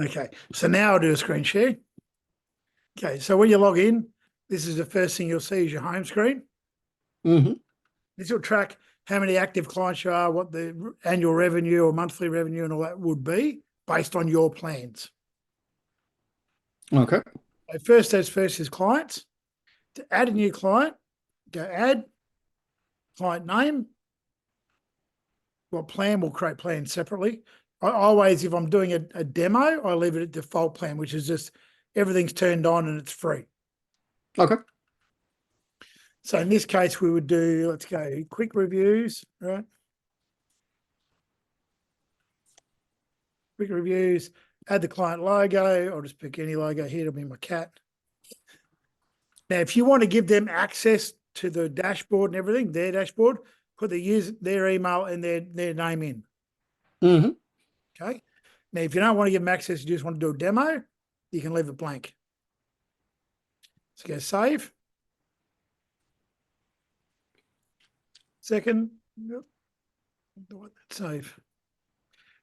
Okay, so now I'll do a screen share. Okay, so when you log in, this is the first thing you'll see is your home screen. Mm-hmm. This will track how many active clients you are, what the annual revenue or monthly revenue and all that would be based on your plans. Okay. So first as first is clients. To add a new client, go add, client name. What plan? We'll create plans separately. I always, if I'm doing a demo, I leave it at default plan, which is just everything's turned on and it's free. Okay. So in this case, we would do, let's go quick reviews, right? Quick reviews, add the client logo. I'll just pick any logo here. It'll be my cat. Now, if you want to give them access to the dashboard and everything, their dashboard, put their email and their name in. Mm-hmm. Okay. Now, if you don't want to give them access, you just want to do a demo, you can leave it blank. Let's go save. Second, yep. Save.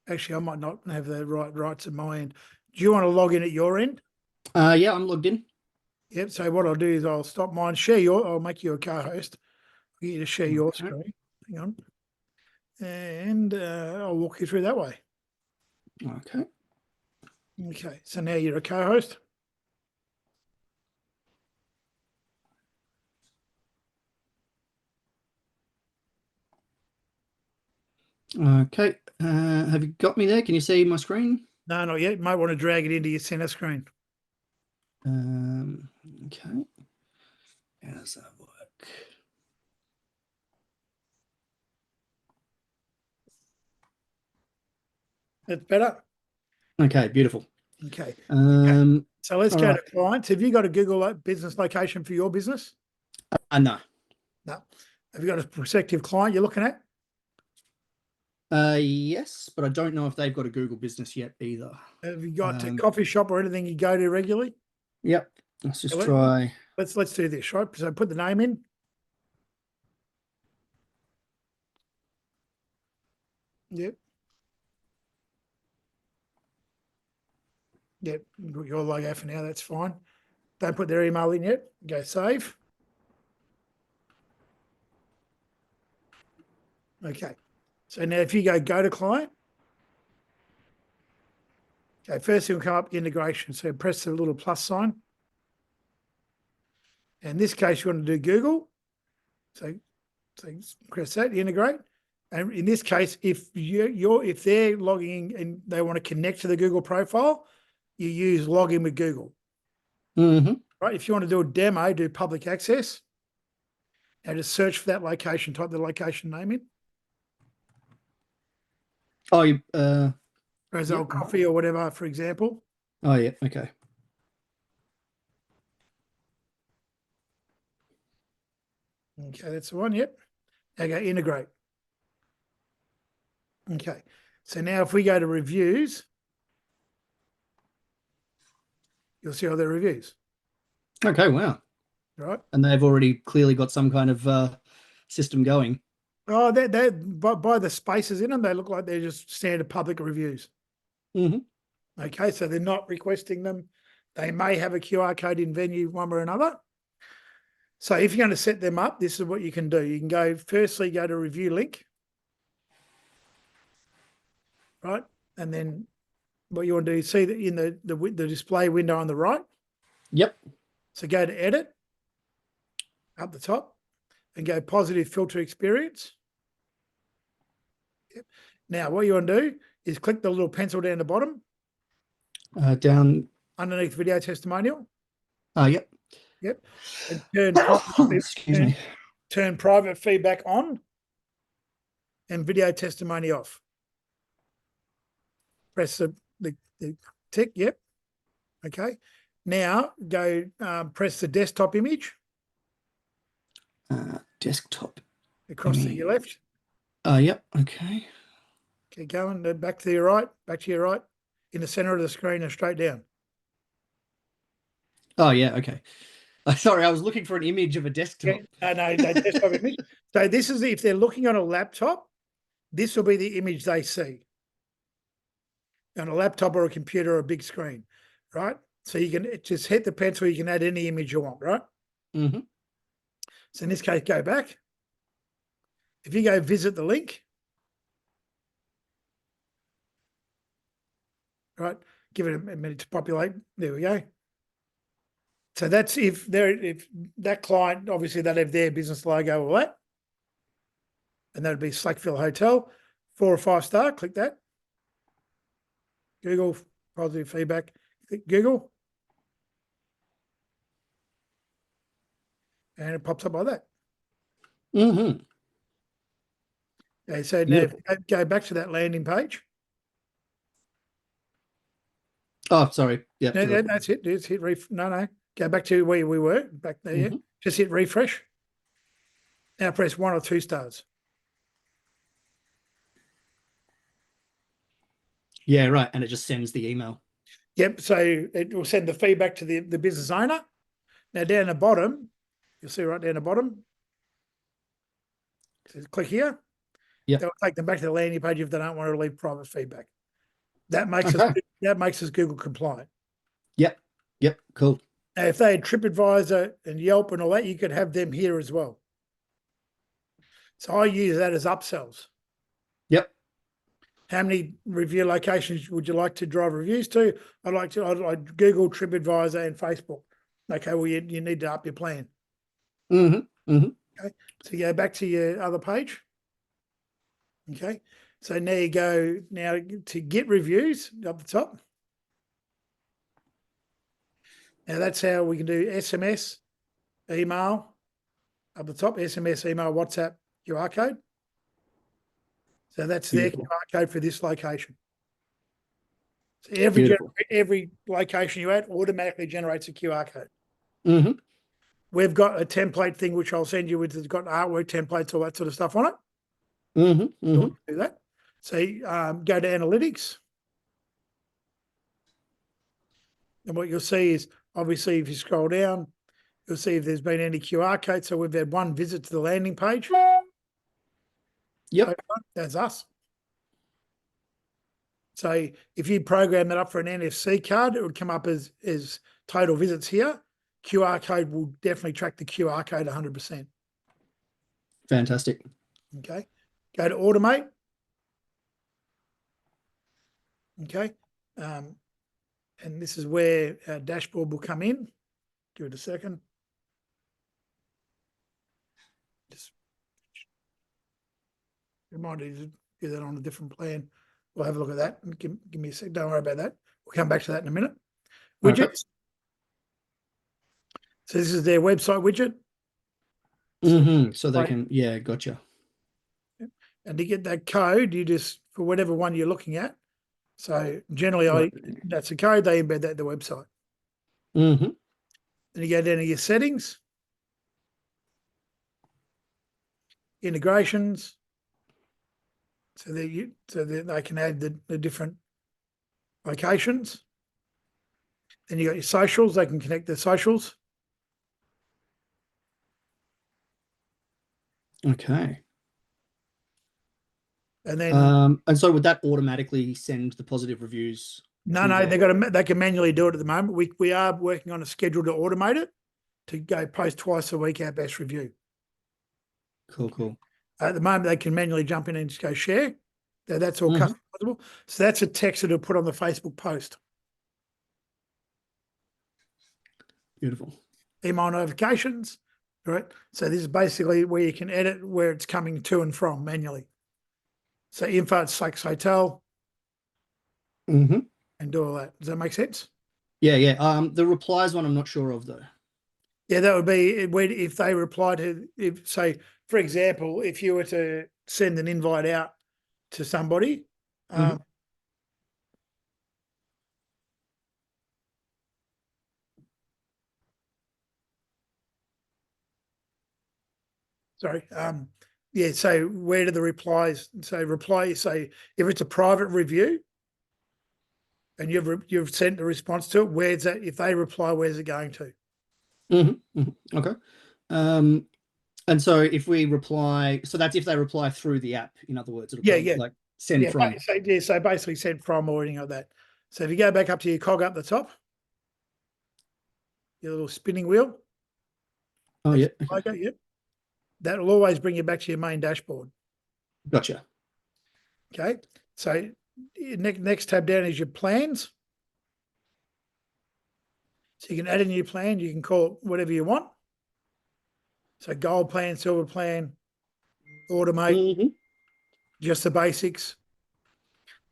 Actually, I might not have the rights at my end. Do you want to log in at your end? Yeah, I'm logged in. Yep. So what I'll do is I'll stop mine, I'll make you a co-host. I'll get you to share your screen. Hang on. And I'll walk you through that way. Okay. Okay. So now you're a co-host. Okay. Have you got me there? Can you see my screen? No, not yet. You might want to drag it into your center screen. Okay. How does that work? That's better. Okay, beautiful. Okay. Okay. So let's go to clients. Have you got a Google business location for your business? No. No. Have you got a prospective client you're looking at? Yes, but I don't know if they've got a Google business yet either. Have you got a coffee shop or anything you go to regularly? Yep. Let's just try. Let's do this, right? So put the name in. Yep. Yep. Got your logo for now. That's fine. Don't put their email in yet. Go save. Okay. So now if you go to client, okay, first thing will come up integration. So press the little plus sign. In this case, you want to do Google. So press that, integrate. And in this case, if they're logging in and they want to connect to the Google profile, you use login with Google. Mm-hmm. Right. If you want to do a demo, do public access. And just search for that location, type the location name in. Oh, you Old Coffee or whatever, for example. Oh yeah, okay. Okay, that's the one, yep. Okay, integrate. Okay. So now if we go to reviews, you'll see all their reviews. Okay, wow. Right. And they've already clearly got some kind of system going. Oh, they by the spaces in them, they look like they're just standard public reviews. Mm-hmm. Okay, so they're not requesting them. They may have a QR code in venue one way or another. So if you're going to set them up, this is what you can do. You can go to review link. Right. And then what you want to do is see that in the display window on the right. Yep. So go to edit up the top and go positive filter experience. Yep. Now what you want to do is click the little pencil down the bottom. Down underneath video testimonial. Yep. Yep. And turn private feedback on and video testimony off. Press the tick. Yep. Okay. Now go press the desktop image. Desktop. Across to your left. Yep. Okay. Keep going. Back to your right. Back to your right. In the center of the screen and straight down. Oh, yeah. Okay. Sorry, I was looking for an image of a desktop. Yeah, no, desktop image. So this is if they're looking on a laptop, this will be the image they see. on a laptop or a computer or a big screen, right? So you can just hit the pencil, you can add any image you want, right? Mm-hmm. So in this case, go back. If you go visit the link, right, give it a minute to populate. There we go. So that's if that client, obviously they'd have their business logo or that. And that'd be Slackville Hotel, 4 or 5 star, click that. Google, positive feedback, click Google. And it pops up like that. Mm-hmm. Okay, so now if you go back to that landing page. Oh, sorry. Yeah. No, that's it. Just hit no. Go back to where we were, back there. Yeah. Just hit refresh. Now press 1 or 2 stars. Yeah, right. And it just sends the email. Yep. So it will send the feedback to the business owner. Now down the bottom, you'll see right down the bottom. So click here. Yeah. That will take them back to the landing page if they don't want to leave private feedback. That makes us Google compliant. Yep. Yep. Cool. Now, if they had TripAdvisor and Yelp and all that, you could have them here as well. So I use that as upsells. Yep. How many review locations would you like to drive reviews to? I'd Google, TripAdvisor, and Facebook. Okay, well, you need to up your plan. Mm-hmm. Mm-hmm. Okay, so you go back to your other page. Okay, so now you go to get reviews up the top. Now that's how we can do SMS, email, up the top, SMS, email, WhatsApp, QR code. So that's their QR code for this location. So every location you add automatically generates a QR code. Mm-hmm. We've got a template thing, which I'll send you, which has got artwork templates, all that sort of stuff on it. Mm-hmm. Mm-hmm. Do that. So go to analytics. And what you'll see is, obviously, if you scroll down, you'll see if there's been any QR codes. So we've had 1 visit to the landing page. Yep. So that's us. So if you program that up for an NFC card, it would come up as total visits here. QR code will definitely track the QR code 100%. Fantastic. Okay. Go to automate. Okay. And this is where our dashboard will come in. Give it a second. Just remind you to do that on a different plan. We'll have a look at that. And give me a sec. Don't worry about that. We'll come back to that in a minute. Widgets. Okay. So this is their website widget. Mm-hmm. So they can, yeah, gotcha. And to get that code, you just, for whatever one you're looking at. So generally, that's a code, they embed that in the website. Mm-hmm. Then you go down to your settings, integrations, so that they can add the different locations. Then you got your socials, they can connect their socials. Okay. And then and so would that automatically send the positive reviews? No, they can manually do it at the moment. We are working on a schedule to automate it, to go post twice a week our best review. Cool. At the moment, they can manually jump in and just go share. That's all customizable. So that's a text that will put on the Facebook post. Beautiful. Email notifications, right? So this is basically where you can edit where it's coming to and from manually. So info at Slack's Hotel. Mm-hmm. And do all that. Does that make sense? Yeah. The replies one I'm not sure of though. Yeah, that would be if they reply to, say, for example, if you were to send an invite out to somebody, yeah, so where do the replies say reply? Say if it's a private review and you've sent the response to it, where's that? If they reply, where's it going to? Okay. And so if we reply, so that's if they reply through the app, in other words, it'll like Send Yeah, from. so basically send from or anything like that. So if you go back up to your cog up the top, your little spinning wheel, Oh, yeah. that's the Okay. logo, yep. That will always bring you back to your main dashboard. Gotcha. Okay. So next tab down is your plans. So you can add a new plan. You can call it whatever you want. So gold plan, silver plan, automate, Mhm. just the basics,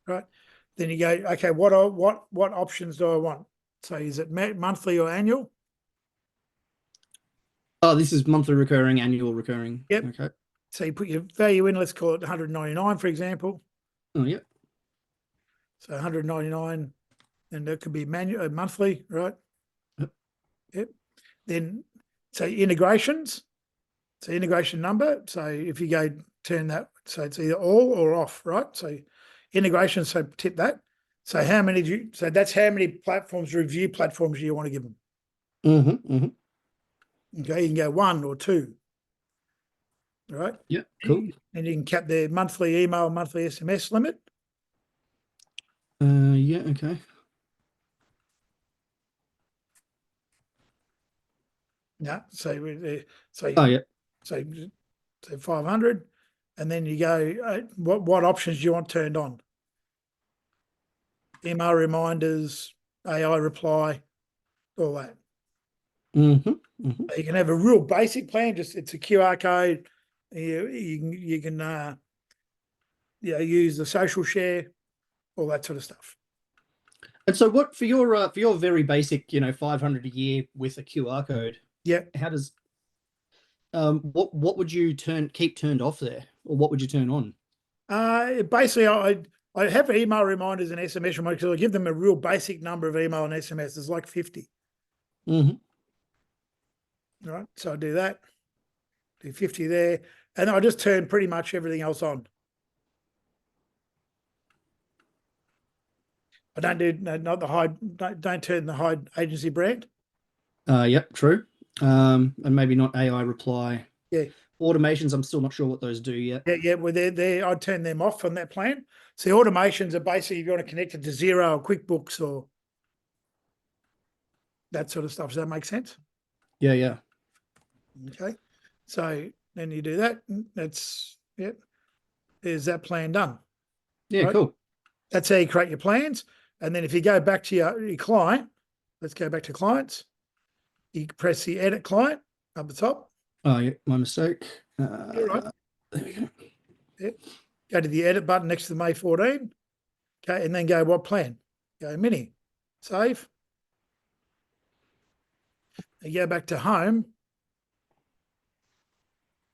right? Then you go, okay, what options do I want? So is it monthly or annual? Oh, this is monthly recurring, annual recurring. Yep. Okay. So you put your value in, let's call it 199, for example. Oh, yeah. So 199, and that could be monthly, right? Yep. Yep. Then, so integrations, so integration number. So if you go turn that, so it's either all or off, right? So integration, so tip that. So how many do you, so that's how many review platforms you want to give them. Mm-hmm. Mm-hmm. Okay, you can go 1 or 2, right? Yeah. Cool. And you can cap their monthly email, monthly SMS limit. Yeah. Okay. Yeah, so Oh, yeah. so 500, and then you go, what options do you want turned on? Email reminders, AI reply, all that. Mm-hmm. Mm-hmm. You can have a real basic plan, just it's a QR code. You can use the social share, all that sort of stuff. And so, what for your very basic, 500 a year with a QR code? Yeah. How does what would you keep turned off there, or what would you turn on? Basically, I have email reminders and SMS reminders because I give them a real basic number of email and SMS. There's like 50. Mm-hmm. Right. So I do that, do 50 there, and I just turn pretty much everything else on. I don't do not the hide. Don't turn the hide agency brand. Yep, true. And maybe not AI reply. Yeah. Automations, I'm still not sure what those do yet. Yeah. Well, they're I'd turn them off on that plan. So the automations are basically if you want to connect it to Xero or QuickBooks or that sort of stuff. Does that make sense? Yeah, yeah. Okay. So then you do that. That's yep. There's that plan done. Yeah, right? cool. That's how you create your plans. And then if you go back to your client, let's go back to clients. You press the edit client up the top. Oh, yeah, my mistake. You're right. There we go. Yep. Go to the edit button next to the May 14. Okay, and then go what plan? Go mini. Save. And go back to home.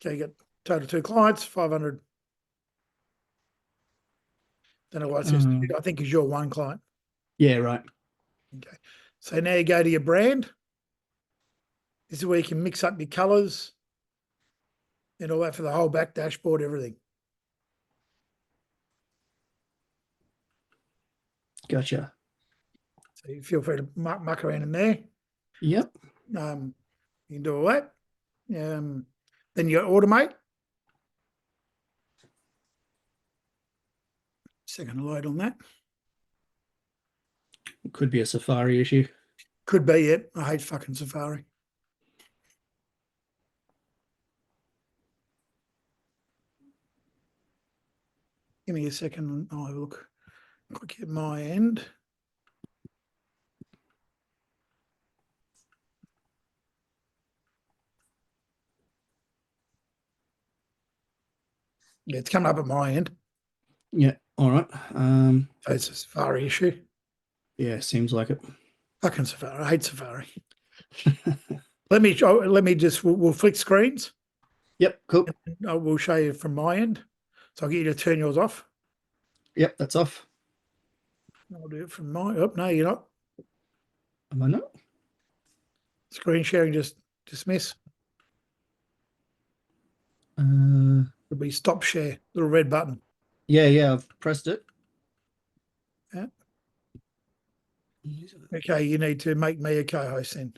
Okay, you got total 2 clients, 500. Don't know why it says two, I think is your 1 client. Yeah, right. Okay. So now you go to your brand. This is where you can mix up your colors and all that for the whole back dashboard, everything. Gotcha. So you feel free to muck around in there. Yep. You can do all that. Then you automate. Second load on that. Could be a Safari issue. Could be it. I hate fucking Safari. Give me a second. I'll have a look quick at my end. Yeah, it's coming up at my end. Yeah. All right. So it's a Safari issue. Yeah, seems like it. Fucking Safari. I hate Safari. Let me just, we'll flick screens. Yep, cool. I will show you from my end. So I'll get you to turn yours off. Yep, that's off. I'll do it from my, oh, no, you're not. Am I not? Screen sharing, just dismiss. Uh, It'll be stop share, little red button. yeah, I've pressed it. Yeah. Okay, you need to make me a co-host then.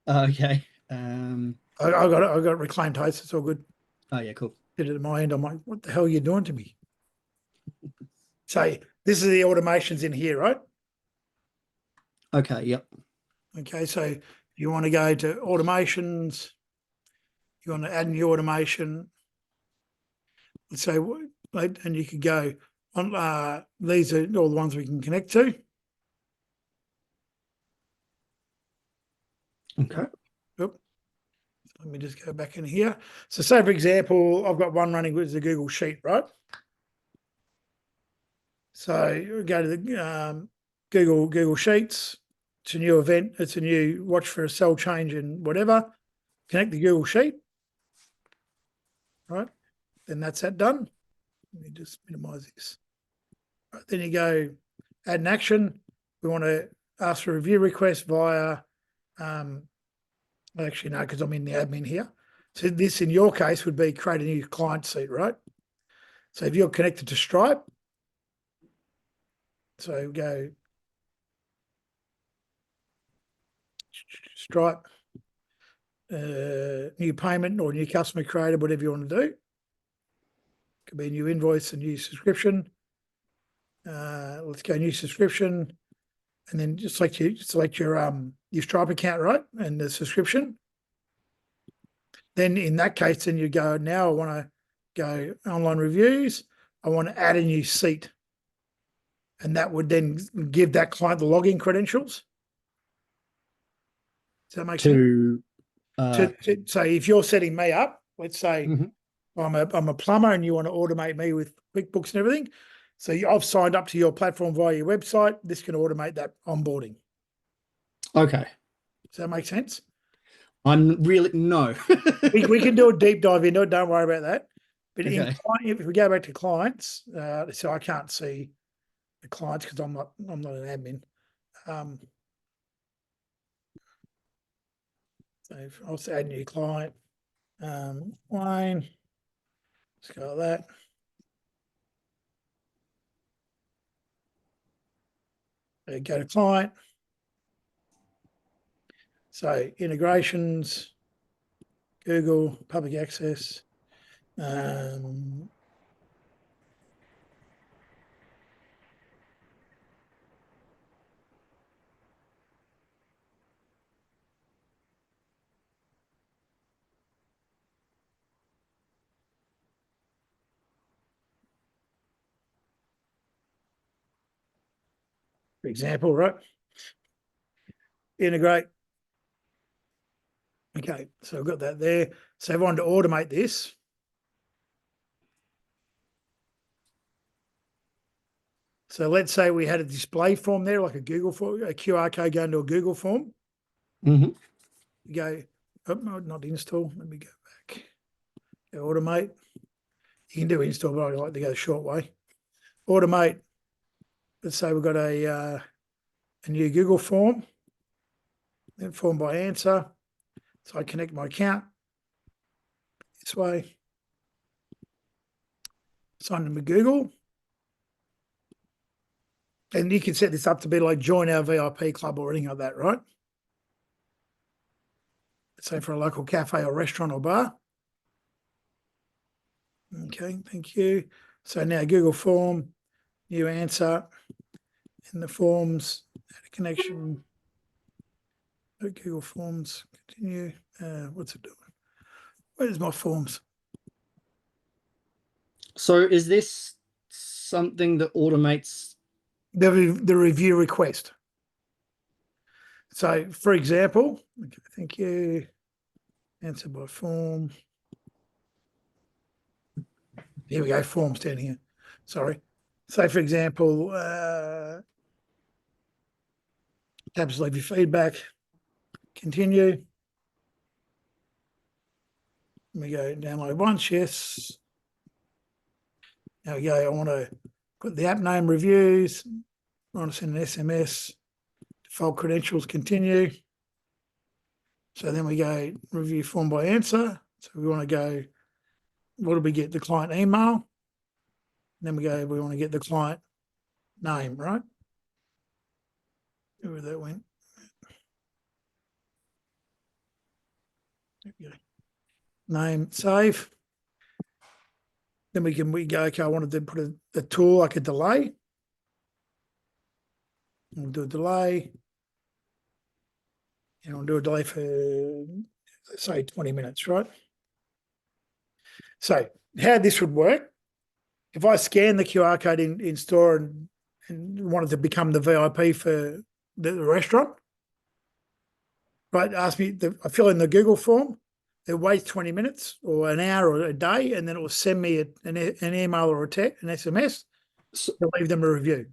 Okay. I got reclaimed host. It's all good. Oh yeah, cool. Did it at my end. I'm like, what the hell are you doing to me? So this is the automations in here, right? Okay, yep. Okay, so you want to go to automations, you want to add new automation. Let's say, and you could go on, these are all the ones we can connect to. Okay. Oop. Let me just go back in here. So say, for example, I've got one running with the Google Sheet, right? So you go to the Google Sheets. It's a new event. It's a new watch for a cell change and whatever. Connect the Google Sheet, right? Then that's that done. Let me just minimize this. Right, then you go add an action. We want to ask for a review request via, actually no, because I'm in the admin here. So this in your case would be create a new client seat, right? So if you're connected to Stripe, so go Stripe, new payment or new customer created, whatever you want to do. Could be a new invoice, a new subscription. Let's go new subscription, and then just select your Stripe account, right, and the subscription. Then in that case, then you go, now I want to go online reviews. I want to add a new seat, and that would then give that client the login credentials. Does that make sense? So if you're setting me up, let's say I'm a plumber and you want to automate me with QuickBooks and everything. So I've signed up to your platform via your website. This can automate that onboarding. Okay. Does that make sense? I'm really no. we can do a deep dive into it. Don't worry about that. But Okay. if we go back to clients, so I can't see the clients because I'm not an admin. So if I'll say add new client, Wayne. Let's go with that. Go to client. So integrations, Google, public access. For example, right? Integrate. Okay, so I've got that there. So I wanted to automate this. So let's say we had a display form there, like a Google form, a QR code going to a Google form. You go, oh, no, not install. Let me go back. Go automate. You can do install, but I like to go the short way. Automate. Let's say we've got a new Google form. Then form by answer. So I connect my account this way. Sign in with Google. And you can set this up to be like join our VIP club or anything like that, right? Let's say for a local cafe or restaurant or bar. Okay, thank you. So now Google form, new answer, in the forms, add a connection. Google Forms, continue. What's it doing? Where's my forms? So is this something that automates The review request. So, for example, okay, thank you. Answer by form. Here we go, forms down here. Sorry. So, for example, tabs leave your feedback. Continue. Let me go download once, yes. There we go. I want to put the app name reviews. I want to send an SMS. Default credentials, continue. So then we go review form by answer. So we want to go, what do we get? The client email. And then we go, we want to get the client name, right? Where that went. There we go. Name, save. Then we go, okay, I wanted to put a tool like a delay. We'll do a delay. And we'll do a delay for, say, 20 minutes, right? So how this would work, if I scan the QR code in store and wanted to become the VIP for the restaurant, right, ask me, I fill in the Google form, it waits 20 minutes or an hour or a day, and then it will send me an email or an SMS to leave them a review.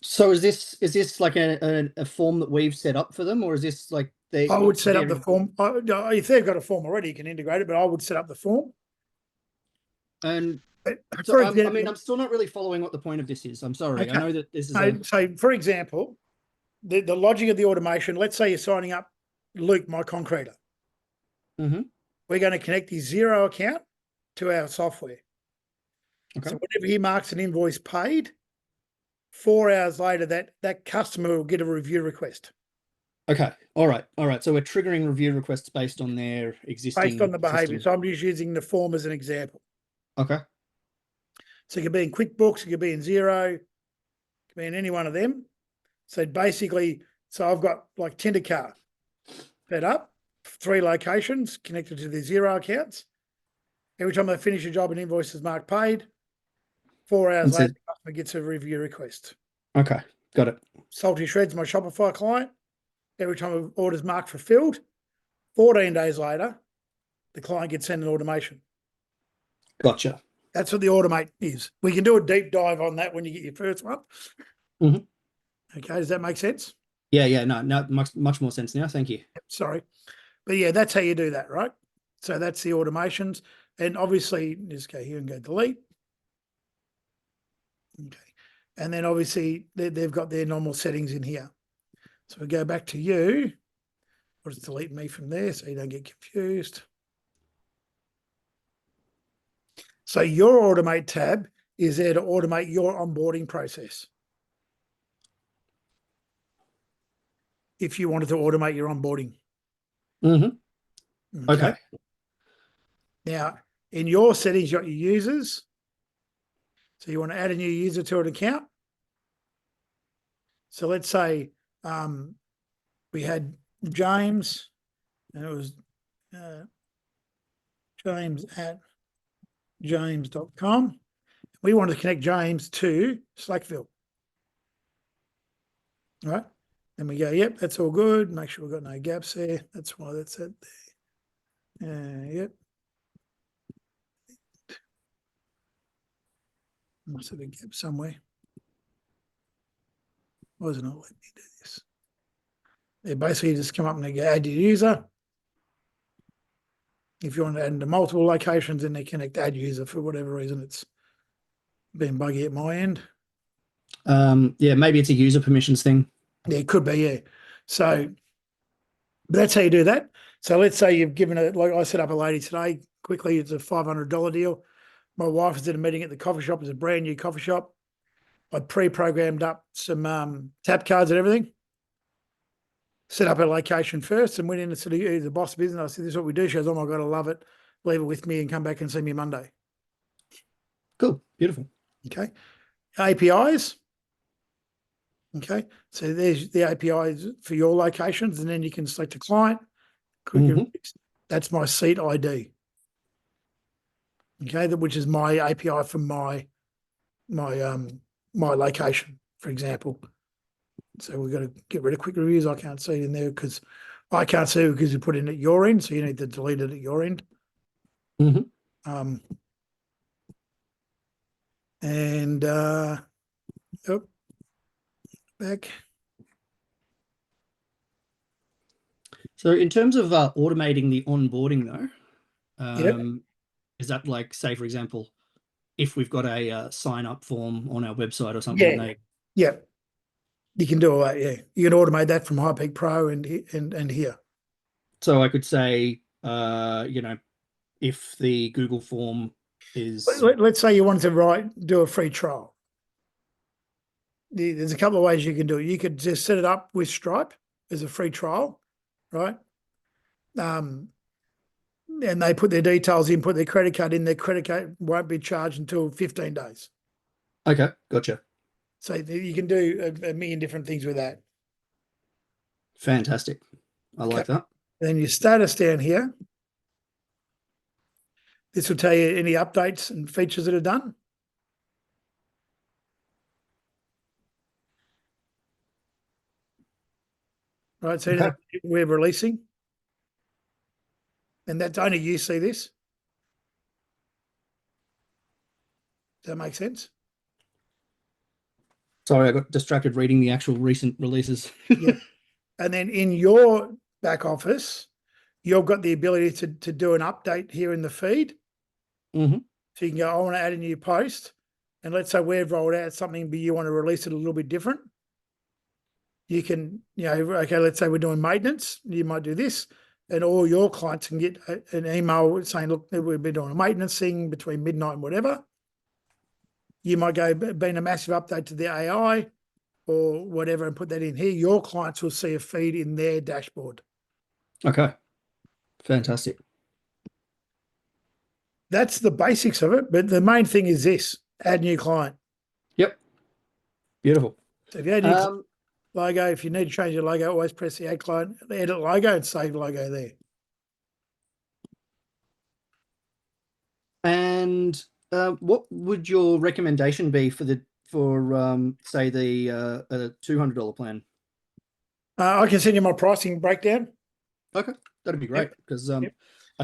So is this like a form that we've set up for them, or is this like I would set up the form. If they've got a form already, you can integrate it, but I would set up the form. And so, I mean, I'm still not really following what the point of this is. I'm sorry. Okay. I know that this is. So, for example, the logic of the automation. Let's say you're signing up Luke, my concreter. Mm-hmm. We're going to connect his Xero account to our software. Okay. So whenever he marks an invoice paid, 4 hours later, that customer will get a review request. Okay. All right. So we're triggering review requests based on their existing. Based on the behavior. system. So I'm just using the form as an example. Okay. So it could be in QuickBooks, it could be in Xero, it could be in any one of them. So basically, I've got like Tindercar set up, 3 locations connected to the Xero accounts. Every time they finish a job and invoice is marked paid, 4 hours later, the customer gets a review request. Okay, got it. Salty Shreds, my Shopify client, every time an order's marked fulfilled, 14 days later, the client gets sent an automation. Gotcha. That's what the automate is. We can do a deep dive on that when you get your first one. Mm-hmm. Okay, does that make sense? Yeah, no, much more sense now. Thank you. Sorry. But yeah, that's how you do that, right? So that's the automations. And obviously, just go here and go delete. Okay. And then obviously they've got their normal settings in here. So we go back to you. Or just delete me from there so you don't get confused. So your automate tab is there to automate your onboarding process. If you wanted to automate your onboarding. Mm-hmm. Okay. Now, in your settings, you got your users. So you want to add a new user to an account. So let's say we had James, and it was James at james.com. We want to connect James to Slackville. All right. Then we go, yep, that's all good. Make sure we've got no gaps there. That's why that's it there. Yep. Must have a gap somewhere. Why does it not let me do this? They basically just come up and they go, add your user. If you want to add into multiple locations, then they connect add user. For whatever reason, it's been buggy at my end. Yeah, maybe it's a user permissions thing. Yeah, it could be, yeah. So that's how you do that. So let's say you've given it, like I set up a lady today, quickly, it's a $500 deal. My wife was at a meeting at the coffee shop. It's a brand new coffee shop. I pre-programmed up some tap cards and everything. Set up a location first and went in and said, the boss of business. I said, this is what we do. She goes, oh my God, I love it. Leave it with me and come back and see me Monday. Cool. Beautiful. Okay. APIs. Okay. So there's the APIs for your locations, and then you can select a client. That's my seat ID. Okay. Which is my API for my location, for example. So we've got to get rid of quick reviews. I can't see it in there because you put it in at your end. So you need to delete it at your end. Mm-hmm. Back. So in terms of automating the onboarding though, is that like, say, for example, if we've got a sign up form on our website or something? Yeah. You can do all that, yeah. You can automate that from HighPeak Pro and here. So I could say, if the Google form is... Let's say you wanted to do a free trial. There's a couple of ways you can do it. You could just set it up with Stripe as a free trial, right? and they put their details in, put their credit card in, their credit card won't be charged until 15 days. Okay, gotcha. So you can do a million different things with that. Fantastic. I like that. Then your status down here. This will tell you any updates and features that are done. Right, so Okay. we're releasing. And that's only you see this. Does that make sense? Sorry, I got distracted reading the actual recent releases. Yeah. And then in your back office, you've got the ability to do an update here in the feed. Mm-hmm. So you can go, I want to add a new post. And let's say we've rolled out something, but you want to release it a little bit different. You can, okay, let's say we're doing maintenance. You might do this. And all your clients can get an email saying, look, we've been doing a maintenance thing between midnight and whatever. You might go, been a massive update to the AI or whatever, and put that in here. Your clients will see a feed in their dashboard. Okay. Fantastic. That's the basics of it. But the main thing is this: add new client. Yep. Beautiful. So if you add new logo, if you need to change your logo, always press the add client, edit logo, and save logo there. And what would your recommendation be for say the $200 plan? I can send you my pricing breakdown. Okay, that'd be great because I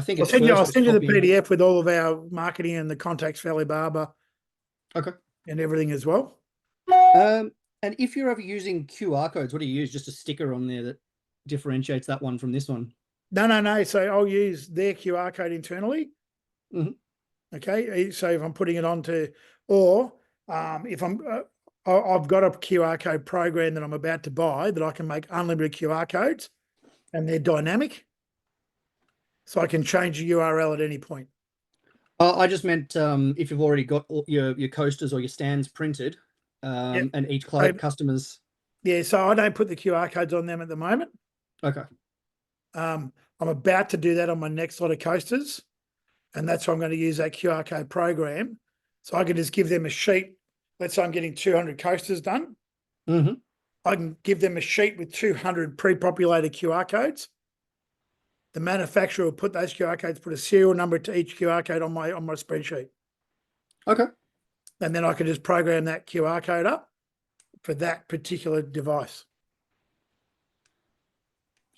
think I'll it's send you the copying. PDF with all of our marketing and the contacts for Alibaba. Okay. And everything as well. And if you're ever using QR codes, what do you use? Just a sticker on there that differentiates that one from this one? No. So I'll use their QR code internally. Mm-hmm. Okay. So if I'm putting it onto, or if I've got a QR code program that I'm about to buy that I can make unlimited QR codes, and they're dynamic. So I can change the URL at any point. I just meant if you've already got all your coasters or your stands printed, and each customers. Yeah, so I don't put the QR codes on them at the moment. Okay. I'm about to do that on my next lot of coasters, and that's why I'm going to use that QR code program. So I can just give them a sheet. Let's say I'm getting 200 coasters done. Mm-hmm. I can give them a sheet with 200 pre-populated QR codes. The manufacturer will put those QR codes, put a serial number to each QR code on my spreadsheet. Okay. And then I can just program that QR code up for that particular device.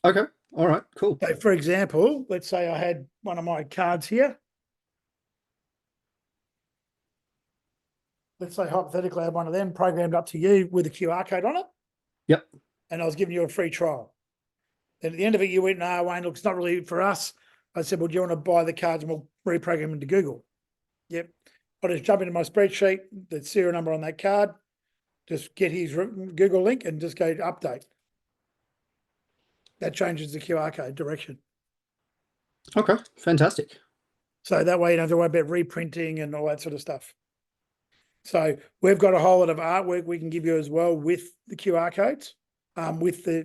Okay. All right. Cool. So, for example, let's say I had one of my cards here. Let's say hypothetically I had one of them programmed up to you with a QR code on it. Yep. And I was giving you a free trial. And at the end of it, you went, no, Wayne, look, it's not really for us. I said, well, do you want to buy the cards and we'll reprogram them into Google? Yep. I just jump into my spreadsheet, the serial number on that card, just get his Google link and just go to update. That changes the QR code direction. Okay, fantastic. So that way you don't have to worry about reprinting and all that sort of stuff. So we've got a whole lot of artwork we can give you as well with the QR codes, with the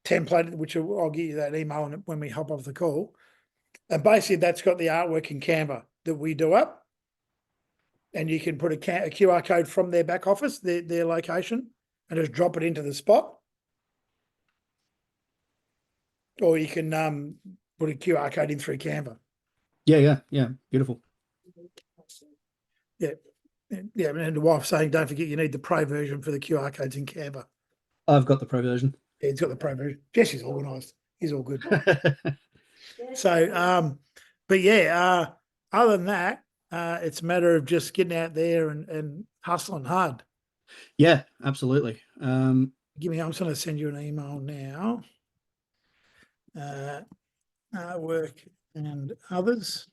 template, which I'll give you that email when we hop off the call. And basically that's got the artwork in Canva that we do up. And you can put a QR code from their back office, their location, and just drop it into the spot. Or you can put a QR code in through Canva. Yeah. Beautiful. Yeah. Yeah, and the wife's saying, don't forget you need the pro version for the QR codes in Canva. I've got the pro version. Yeah, he's got the pro version. Jesse's organised. He's all good. So, but yeah, other than that, it's a matter of just getting out there and hustling hard. Yeah, absolutely. I'm just going to send you an email now. Work and others.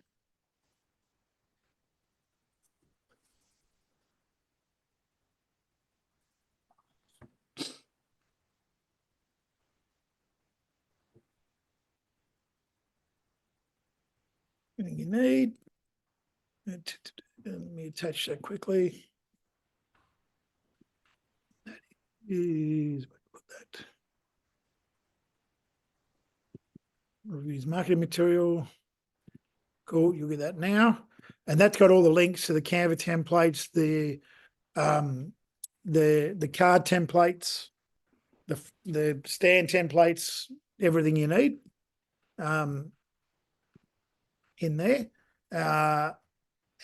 Anything you need. Let me attach that quickly. That is, put that. Reviews marketing material. Cool. You'll get that now. And that's got all the links to the Canva templates, the card templates, the stand templates, everything you need in there.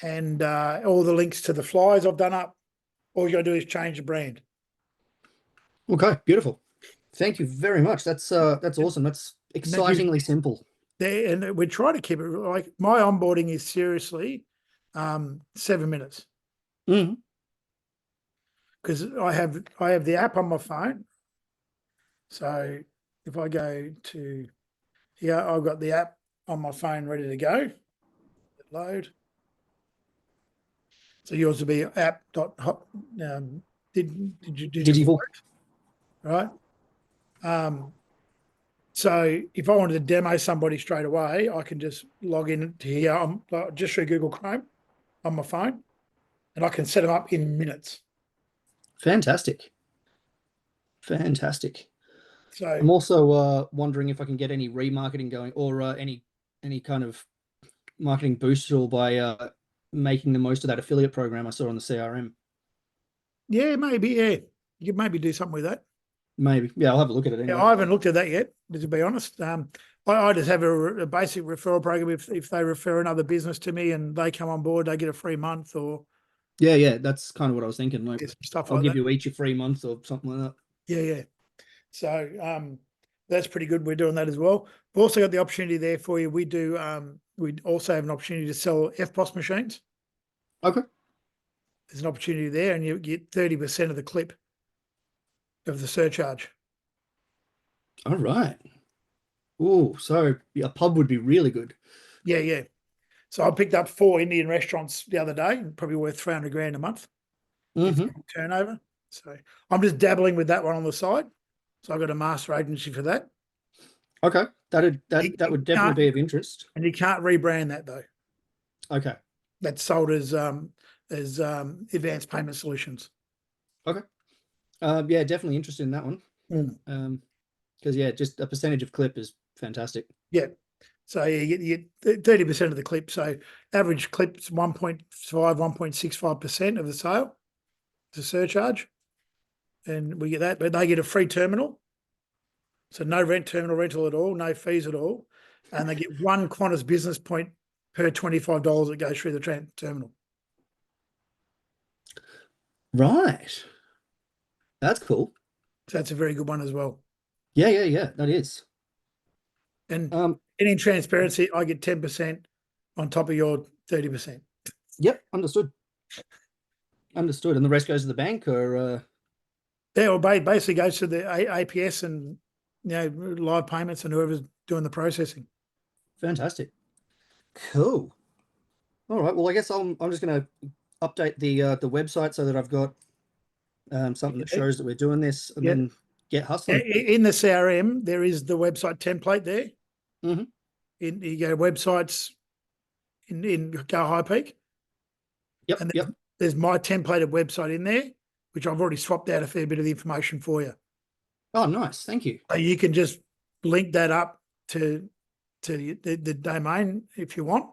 And all the links to the flyers I've done up. All you got to do is change the brand. Okay, beautiful. Thank you very much. That's awesome. That's excitingly simple. There, and we try to keep it like my onboarding is seriously 7 minutes. Mm-hmm. Because I have the app on my phone. So if I go to here, I've got the app on my phone ready to go. Load. So yours will be app dot Digital. Right. So if I wanted to demo somebody straight away, I can just log in to here. I'm just through Google Chrome on my phone, and I can set them up in minutes. Fantastic. Fantastic. So I'm also wondering if I can get any remarketing going, or any kind of marketing boost at all by making the most of that affiliate program I saw on the CRM. yeah, maybe, yeah. You could maybe do something with that. Maybe. Yeah, I'll have a look at it anyway. Yeah, I haven't looked at that yet, to be honest. I just have a basic referral program. If they refer another business to me and they come on board, they get a free month or Yeah, that's kind of what I was thinking. Like, stuff I'll like give that. you each a free month or something like that. Yeah. So that's pretty good. We're doing that as well. We've also got the opportunity there for you. We do. We also have an opportunity to sell FPOS machines. Okay. There's an opportunity there, and you get 30% of the clip of the surcharge. All right. Oh, so a pub would be really good. Yeah. So I picked up 4 Indian restaurants the other day, probably worth 300 grand a month turnover. So I'm just dabbling with that one on the side. So I've got a master agency for that. Okay, that would definitely be of interest. And you can't rebrand that though. Okay. That's sold as advanced payment solutions. Okay. Yeah, definitely interested in that one. Because yeah, just a percentage of clip is fantastic. Yeah. So you get 30% of the clip. So average clip's 1.5, 1.65% of the sale. It's a surcharge. And we get that, but they get a free terminal. So no terminal rental at all, no fees at all. And they get 1 Qantas business point per $25 that goes through the terminal. Right. That's cool. So that's a very good one as well. Yeah, that is. And in transparency, I get 10% on top of your 30%. Yep, understood. Understood. And the rest goes to the bank, or yeah, or basically goes to the APS and live payments and whoever's doing the processing. Fantastic. Cool. All right. Well, I guess I'm just going to update the website so that I've got something that shows that we're doing this, and then get hustling. In the CRM, there is the website template there. Mm-hmm. You go websites in Go High Peak. Yep. And there's my templated website in there, which I've already swapped out a fair bit of the information for you. Oh, nice. Thank you. So you can just link that up to the domain if you want,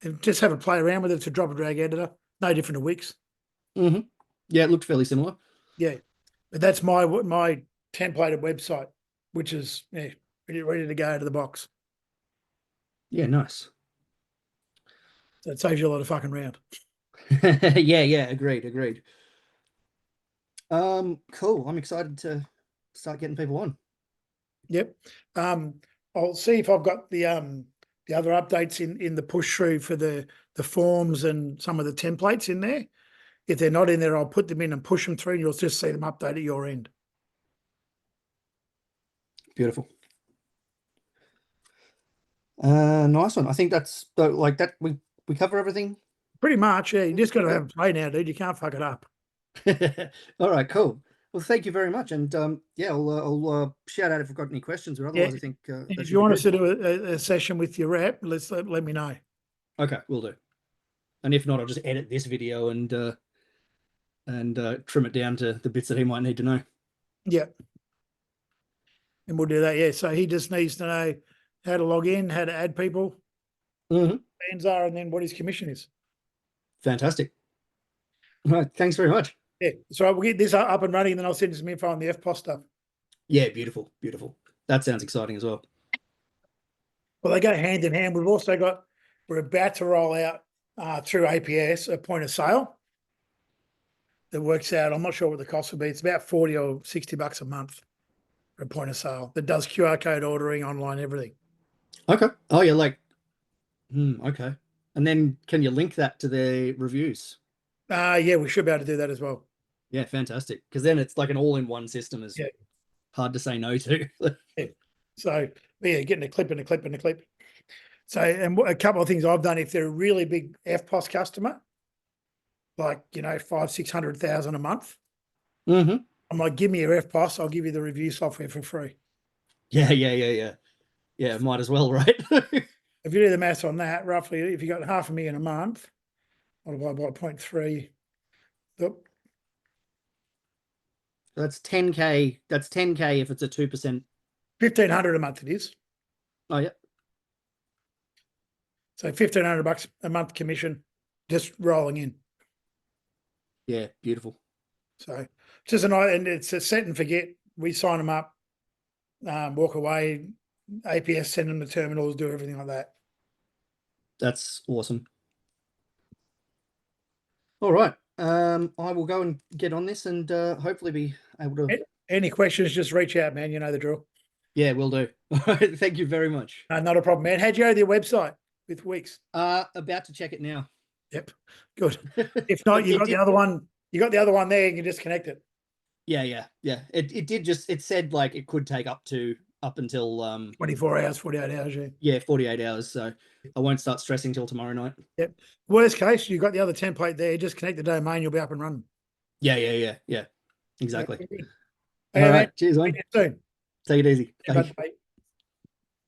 and just have a play around with it. It's a drop and drag editor, no different to Wix. Mm-hmm. Yeah, it looked fairly similar. Yeah, but that's my templated website, which is ready to go out of the box. Yeah, nice. So it saves you a lot of fucking round. Yeah, agreed. Cool. I'm excited to start getting people on. Yep. I'll see if I've got the other updates in the push through for the forms and some of the templates in there. If they're not in there, I'll put them in and push them through, and you'll just see them update at your end. Beautiful. Nice one. I think that's like that. We cover everything. Pretty much, yeah. You just got to have a play now, dude. You can't fuck it up. All right, cool. Well, thank you very much, and I'll shout out if I've got any questions, or otherwise, I think if you want us to do a session with your rep, let me know. Okay, we'll do. And if not, I'll just edit this video and trim it down to the bits that he might need to know. Yeah, and we'll do that. Yeah, so he just needs to know how to log in, how to add people, Mhm. plans are, and then what his commission is. Fantastic. All right. Thanks very much. Yeah, so we'll get this up and running, and then I'll send you some info on the FPOS stuff. Yeah, beautiful, beautiful. That sounds exciting as well. Well, they go hand in hand. We're about to roll out through APS a point of sale that works out. I'm not sure what the cost will be. It's about 40 or 60 bucks a month for a point of sale that does QR code ordering, online, everything. Okay. Oh, yeah, like, okay. And then can you link that to the reviews? Yeah, we should be able to do that as well. Yeah, fantastic. Because then it's like an all-in-one system is Yeah. hard to say no to. So yeah, getting a clip and a clip and a clip. So, and a couple of things I've done, if they're a really big FPOS customer, like, 500,000-600,000 a month, Mm-hmm. I'm like, give me your FPOS, I'll give you the review software for free. Yeah. Yeah, might as well, right? If you do the maths on that, roughly, if you got 500,000 a month, multiplied by 0.3, That's 10K. That's 10K if it's a 2%. 1,500 a month it is. Oh, yeah. So 1,500 bucks a month commission, just rolling in. Yeah, beautiful. So just and it's a set and forget. We sign them up, walk away, APS send them the terminals, do everything like that. That's awesome. All right. I will go and get on this and hopefully be able to. Any questions, just reach out, man. You know the drill. Yeah, will do. All right. Thank you very much. Not a problem, man. How'd you go to their website with Wix? About to check it now. Yep. Good. If not, you got the other one. You got the other one there. You can just connect it. Yeah. It did just, it said like it could take up until 24 hours, 48 hours. Yeah. Yeah, 48 hours. So I won't start stressing till tomorrow night. Yep. Worst case, you got the other template there. Just connect the domain. You'll be up and running. Yeah. Exactly. Hey, All mate. right. Cheers, man. See you soon. Take it easy. Yeah, Bye. bye.